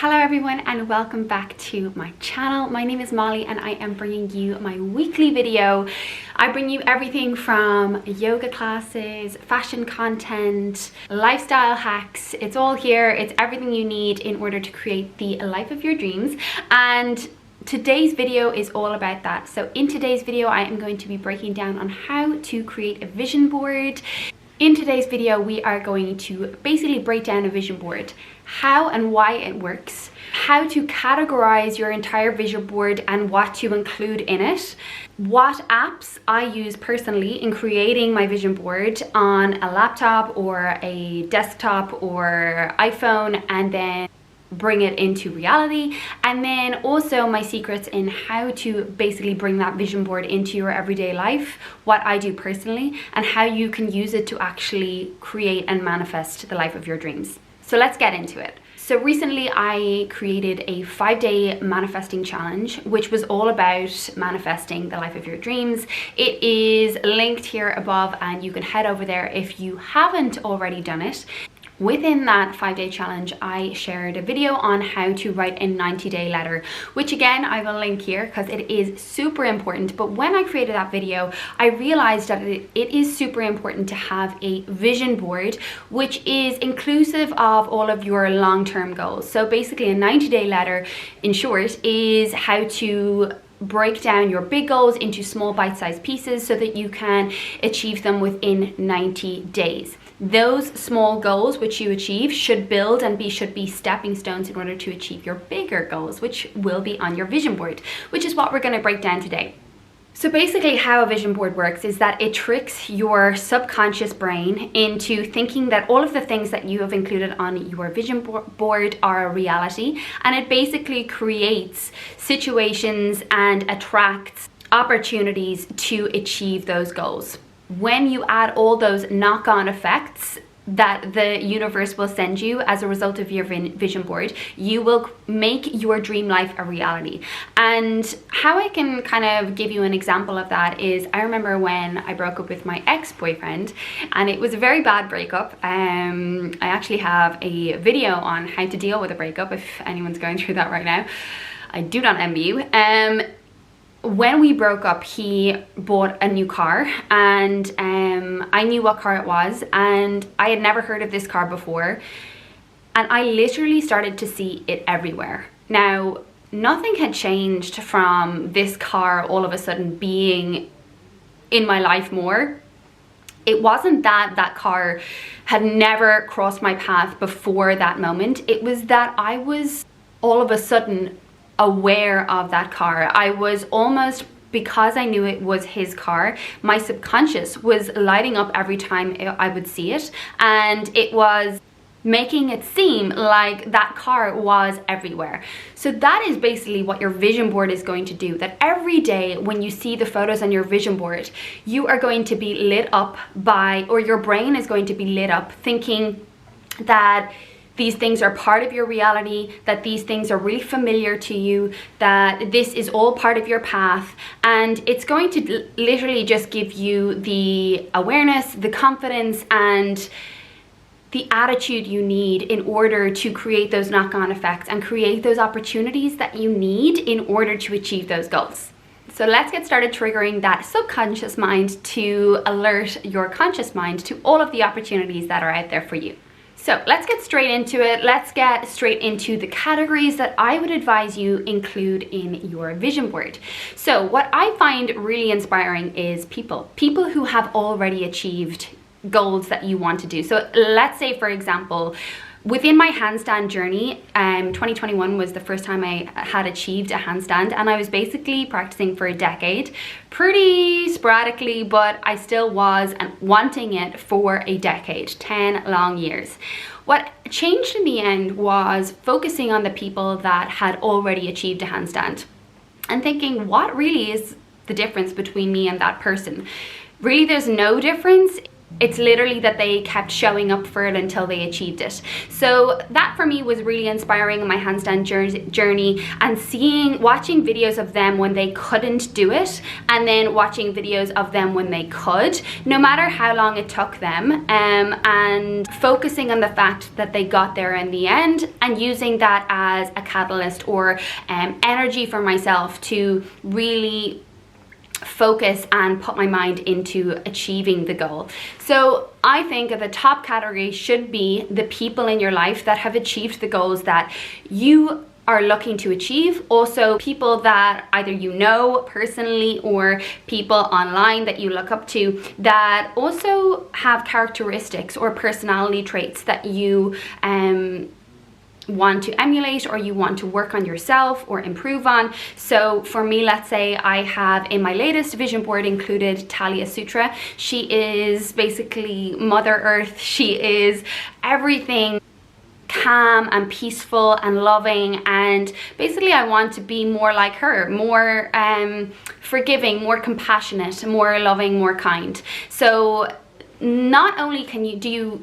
Hello everyone and welcome back to my channel. My name is Molly and I am bringing you my weekly video. I bring you everything from yoga classes, fashion content, lifestyle hacks. It's all here. It's everything you need in order to create the life of your dreams. And today's video is all about that. So in today's video, I am going to be breaking down on how to create a vision board. In today's video, we are going to basically break down a vision board, how and why it works, how to categorize your entire vision board and what to include in it, what apps I use personally in creating my vision board on a laptop or a desktop or iPhone, and then bring it into reality, and then also my secrets in how to basically bring that vision board into your everyday life, what I do personally, and how you can use it to actually create and manifest the life of your dreams. So let's get into it. So recently I created a 5-day manifesting challenge, which was all about manifesting the life of your dreams. It is linked here above and you can head over there if you haven't already done it. Within that 5-day challenge, I shared a video on how to write a 90-day letter, which again, I will link here because it is super important. But when I created that video, I realized that it is super important to have a vision board, which is inclusive of all of your long-term goals. So basically a 90-day letter, in short, is how to break down your big goals into small bite-sized pieces so that you can achieve them within 90 days. Those small goals which you achieve should build and should be stepping stones in order to achieve your bigger goals, which will be on your vision board, which is what we're going to break down today. So basically how a vision board works is that it tricks your subconscious brain into thinking that all of the things that you have included on your vision board are a reality, and it basically creates situations and attracts opportunities to achieve those goals. When you add all those knock-on effects that the universe will send you as a result of your vision board, you will make your dream life a reality. And how I can kind of give you an example of that is, I remember when I broke up with my ex-boyfriend, and it was a very bad breakup. I actually have a video on how to deal with a breakup if anyone's going through that right now. I do not envy you. When we broke up, he bought a new car, and I knew what car it was, and I had never heard of this car before, and I literally started to see it everywhere. Now, nothing had changed from this car all of a sudden being in my life more. It wasn't that that car had never crossed my path before that moment. It was that I was all of a sudden aware of that car. I was almost, because I knew it was his car, my subconscious was lighting up every time I would see it, and it was making it seem like that car was everywhere. So that is basically what your vision board is going to do, that every day when you see the photos on your vision board, you are going to be lit up by, or your brain is going to be lit up thinking that these things are part of your reality, that these things are really familiar to you, that this is all part of your path, and it's going to literally just give you the awareness, the confidence, and the attitude you need in order to create those knock-on effects and create those opportunities that you need in order to achieve those goals. So let's get started triggering that subconscious mind to alert your conscious mind to all of the opportunities that are out there for you. So let's get straight into it. Let's get straight into the categories that I would advise you include in your vision board. So what I find really inspiring is people who have already achieved goals that you want to do. So let's say, for example, within my handstand journey, 2021 was the first time I had achieved a handstand, and I was basically practicing for a decade, pretty sporadically, but I still was wanting it for a decade, 10 long years. What changed in the end was focusing on the people that had already achieved a handstand and thinking, what really is the difference between me and that person? Really, there's no difference. It's literally that they kept showing up for it until they achieved it. So that for me was really inspiring in my handstand journey, and watching videos of them when they couldn't do it, and then watching videos of them when they could, no matter how long it took them, and focusing on the fact that they got there in the end, and using that as a catalyst or energy for myself to really focus and put my mind into achieving the goal. So I think the top category should be the people in your life that have achieved the goals that you are looking to achieve. Also people that either you know personally or people online that you look up to that also have characteristics or personality traits that you want to emulate, or you want to work on yourself or improve on. So for me, let's say I have in my latest vision board included Talia Sutra. She is basically Mother Earth. She is everything calm and peaceful and loving, and basically I want to be more like her, more forgiving, more compassionate, more loving, more kind. So not only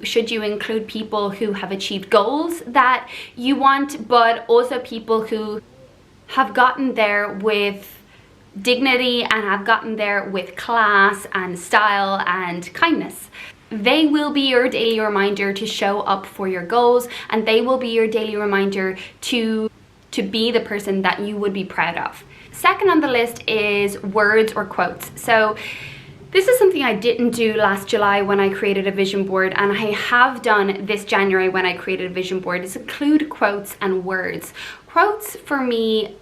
should you include people who have achieved goals that you want, but also people who have gotten there with dignity and have gotten there with class and style and kindness. They will be your daily reminder to show up for your goals, and they will be your daily reminder to be the person that you would be proud of. Second on the list is words or quotes. So this is something I didn't do last July when I created a vision board, and I have done this January when I created a vision board, is include quotes and words. Quotes for me,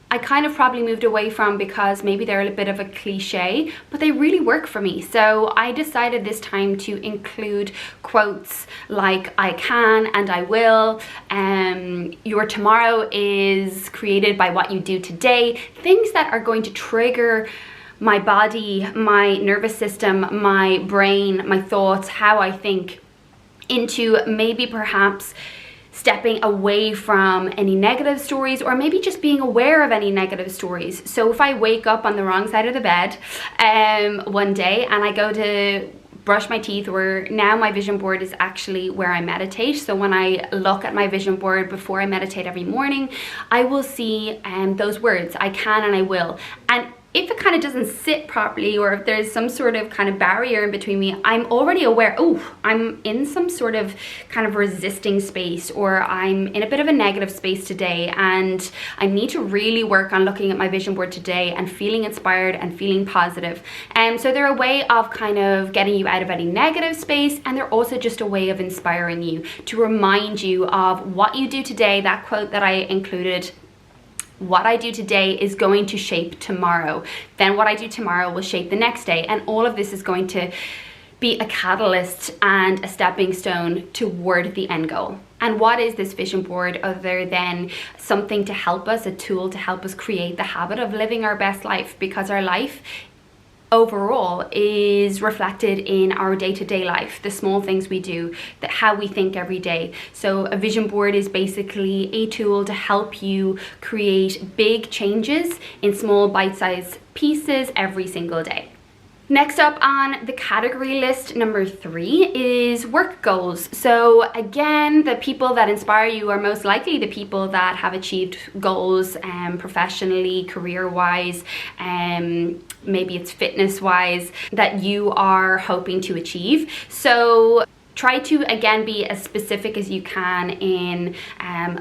I kind of probably moved away from because maybe they're a bit of a cliche, but they really work for me. So I decided this time to include quotes like I can and I will, your tomorrow is created by what you do today, things that are going to trigger my body, my nervous system, my brain, my thoughts, how I think, into maybe perhaps stepping away from any negative stories, or maybe just being aware of any negative stories. So if I wake up on the wrong side of the bed one day and I go to brush my teeth, or now my vision board is actually where I meditate. So when I look at my vision board before I meditate every morning, I will see those words, I can and I will. And if it kind of doesn't sit properly, or if there's some sort of kind of barrier in between me, I'm already aware, oh, I'm in some sort of kind of resisting space, or I'm in a bit of a negative space today, and I need to really work on looking at my vision board today and feeling inspired and feeling positive. And so they're a way of kind of getting you out of any negative space, and they're also just a way of inspiring you, to remind you of what you do today. That quote that I included, what I do today is going to shape tomorrow. Then what I do tomorrow will shape the next day. And all of this is going to be a catalyst and a stepping stone toward the end goal. And what is this vision board other than something to help us, a tool to help us create the habit of living our best life? Because our life overall is reflected in our day-to-day life, the small things we do, how we think every day. So a vision board is basically a tool to help you create big changes in small bite-sized pieces every single day. Next up on the category list, number 3, is work goals. So again, the people that inspire you are most likely the people that have achieved goals professionally, career-wise, maybe it's fitness-wise, that you are hoping to achieve. So try to, again, be as specific as you can in,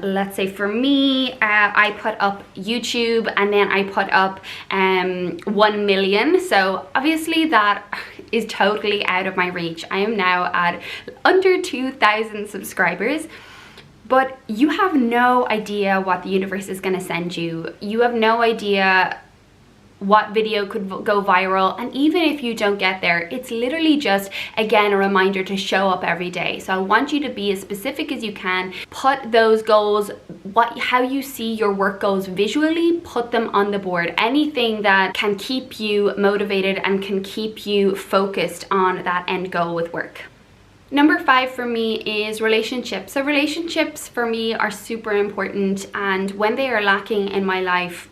let's say for me, I put up YouTube, and then I put up 1 million. So obviously that is totally out of my reach. I am now at under 2,000 subscribers. But you have no idea what the universe is going to send you. You have no idea what video could go viral, and even if you don't get there, it's literally just, again, a reminder to show up every day. So I want you to be as specific as you can. Put those goals, how you see your work goals visually, put them on the board. Anything that can keep you motivated and can keep you focused on that end goal with work. Number 5 for me is relationships. So relationships for me are super important, and when they are lacking in my life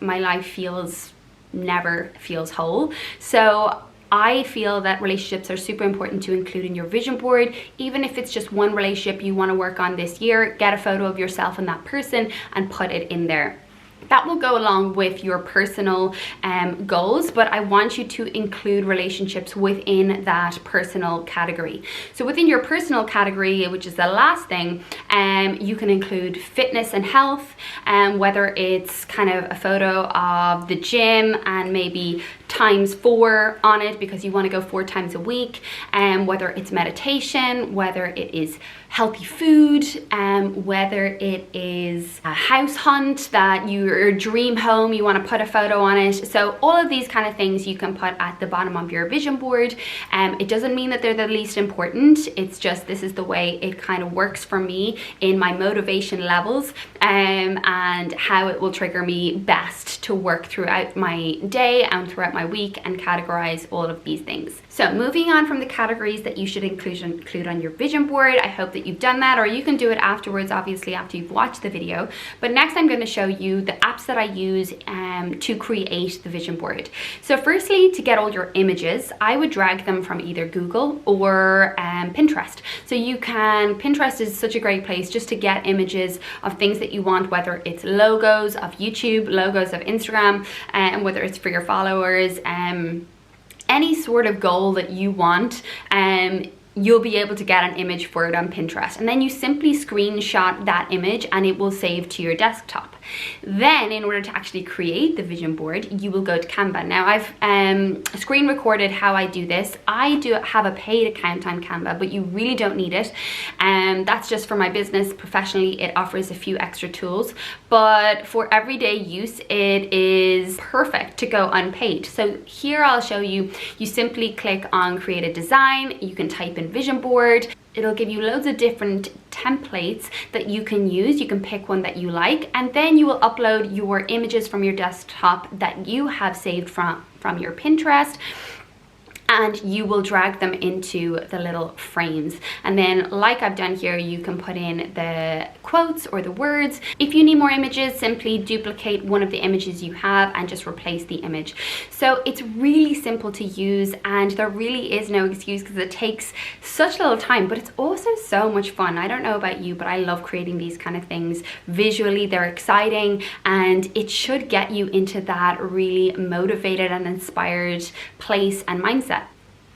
never feels whole. So I feel that relationships are super important to include in your vision board. Even if it's just one relationship you want to work on this year, get a photo of yourself and that person and put it in there. That will go along with your personal goals, but I want you to include relationships within that personal category. So within your personal category, which is the last thing, you can include fitness and health, whether it's kind of a photo of the gym and maybe ×4 on it because you want to go 4 times a week, whether it's meditation, whether it is healthy food, whether it is a house hunt, that your dream home, you want to put a photo on it. So all of these kind of things you can put at the bottom of your vision board. It doesn't mean that they're the least important, it's just this is the way it kind of works for me in my motivation levels, and how it will trigger me best to work throughout my day and throughout my week and categorize all of these things. So moving on from the categories that you should include on your vision board, I hope that you've done that, or you can do it afterwards, obviously after you've watched the video. But next I'm going to show you the apps that I use to create the vision board. So firstly, to get all your images, I would drag them from either Google or Pinterest. So you can, Pinterest is such a great place just to get images of things that you want, whether it's logos of YouTube, logos of Instagram, and whether it's for your followers, any sort of goal that you want, you'll be able to get an image for it on Pinterest, and then you simply screenshot that image and it will save to your desktop. Then in order to actually create the vision board, you will go to Canva. Now I've screen recorded how I do this. I do have a paid account on Canva, but you really don't need it. That's just for my business. Professionally, it offers a few extra tools, but for everyday use, it is perfect to go unpaid. So here I'll show you, you simply click on create a design, you can type in vision board. It'll give you loads of different templates that you can use. You can pick one that you like, and then you will upload your images from your desktop that you have saved from your Pinterest, and you will drag them into the little frames. And then like I've done here, you can put in the quotes or the words. If you need more images, simply duplicate one of the images you have and just replace the image. So it's really simple to use, and there really is no excuse because it takes such little time, but it's also so much fun. I don't know about you, but I love creating these kind of things. Visually, they're exciting, and it should get you into that really motivated and inspired place and mindset.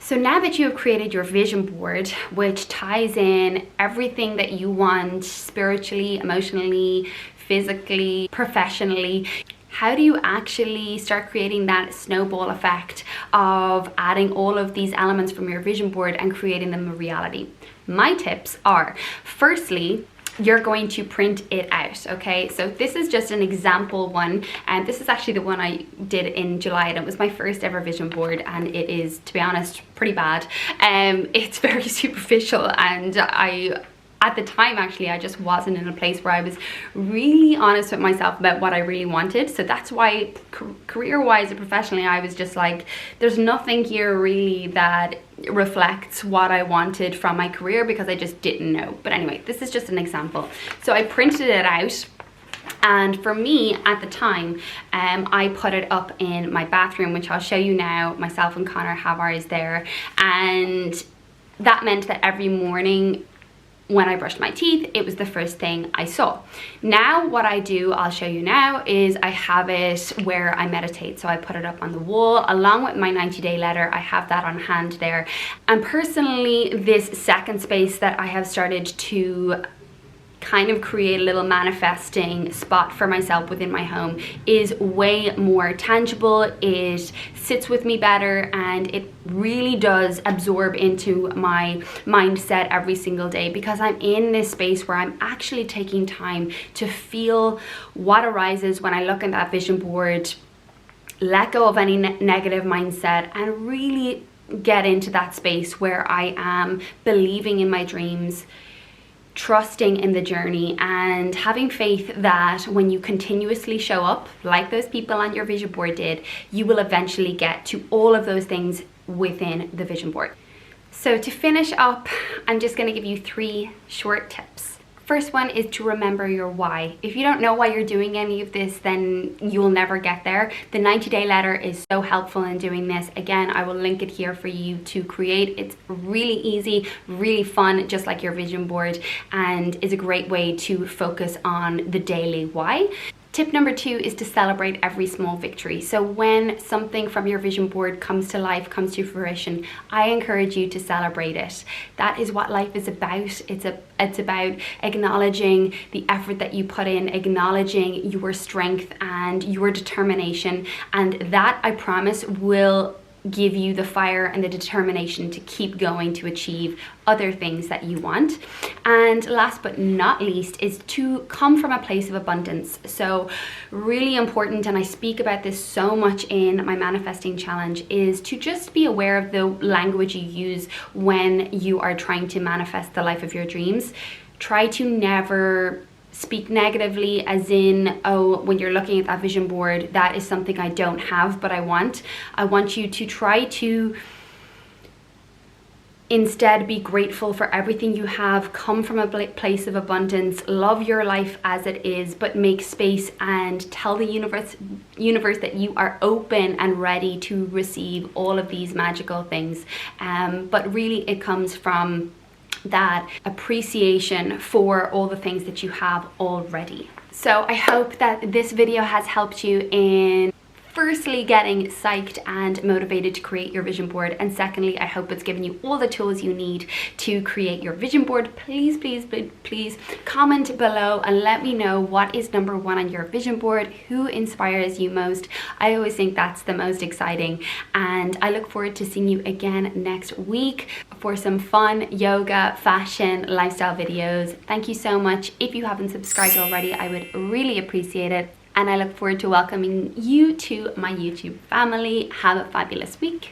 So now that you have created your vision board, which ties in everything that you want spiritually, emotionally, physically, professionally, how do you actually start creating that snowball effect of adding all of these elements from your vision board and creating them a reality? My tips are, firstly, you're going to print it out, okay? So this is just an example one, and this is actually the one I did in July, and it was my first ever vision board, and it is, to be honest, pretty bad. It's very superficial, and at the time, actually, I just wasn't in a place where I was really honest with myself about what I really wanted. So that's why career-wise and professionally, I was just like, there's nothing here really that reflects what I wanted from my career, because I just didn't know. But anyway, this is just an example. So I printed it out. And for me at the time, I put it up in my bathroom, which I'll show you now. Myself and Connor have ours there. And that meant that every morning when I brushed my teeth, it was the first thing I saw. Now what I do, I'll show you now, is I have it where I meditate. So I put it up on the wall along with my 90-day letter. I have that on hand there. And personally, this second space that I have started to kind of create a little manifesting spot for myself within my home is way more tangible. It sits with me better, and it really does absorb into my mindset every single day, because I'm in this space where I'm actually taking time to feel what arises when I look at that vision board, let go of any negative mindset, and really get into that space where I am believing in my dreams, trusting in the journey, and having faith that when you continuously show up like those people on your vision board did, you will eventually get to all of those things within the vision board. So to finish up, I'm just going to give you 3 short tips. First one is to remember your why. If you don't know why you're doing any of this, then you'll never get there. The 90-day letter is so helpful in doing this. Again, I will link it here for you to create. It's really easy, really fun, just like your vision board, and is a great way to focus on the daily why. Tip number 2 is to celebrate every small victory. So when something from your vision board comes to life, comes to fruition, I encourage you to celebrate it. That is what life is about. It's about acknowledging the effort that you put in, acknowledging your strength and your determination. And that, I promise, will give you the fire and the determination to keep going to achieve other things that you want. And last but not least is to come from a place of abundance. So really important, and I speak about this so much in my manifesting challenge, is to just be aware of the language you use when you are trying to manifest the life of your dreams. Try to never speak negatively, as in, oh, when you're looking at that vision board, that is something I don't have but I want. I want you to try to instead be grateful for everything you have, come from a place of abundance, love your life as it is, but make space and tell the universe that you are open and ready to receive all of these magical things. But really it comes from that appreciation for all the things that you have already. So I hope that this video has helped you in firstly getting psyched and motivated to create your vision board, and secondly, I hope it's given you all the tools you need to create your vision board. Please comment below and let me know what is number 1 on your vision board, who inspires you most. I always think that's the most exciting, and I look forward to seeing you again next week for some fun yoga, fashion, lifestyle videos. Thank you so much. If you haven't subscribed already, I would really appreciate it. And I look forward to welcoming you to my YouTube family. Have a fabulous week.